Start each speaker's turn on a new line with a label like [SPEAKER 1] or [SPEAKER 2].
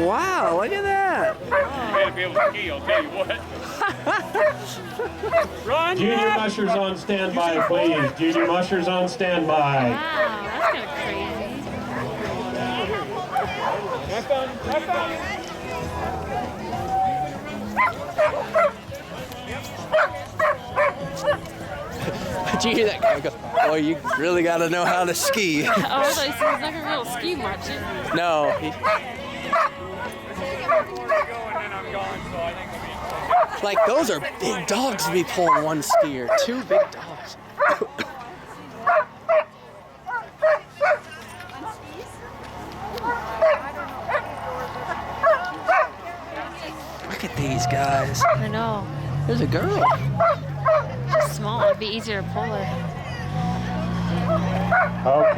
[SPEAKER 1] Wow, look at that.
[SPEAKER 2] You gotta be able to ski, I'll tell you what. Run!
[SPEAKER 3] Junior mushers on standby, please. Junior mushers on standby.
[SPEAKER 4] Wow, that's kind of crazy.
[SPEAKER 2] I found him.
[SPEAKER 1] Did you hear that guy go, oh, you really got to know how to ski.
[SPEAKER 4] Oh, I thought he was not gonna be able to ski much.
[SPEAKER 1] No. Like, those are big dogs to be pulling one skier. 2 big dogs. Look at these guys.
[SPEAKER 4] I know.
[SPEAKER 1] There's a girl.
[SPEAKER 4] She's small. It'd be easier to pull her.
[SPEAKER 3] Okay.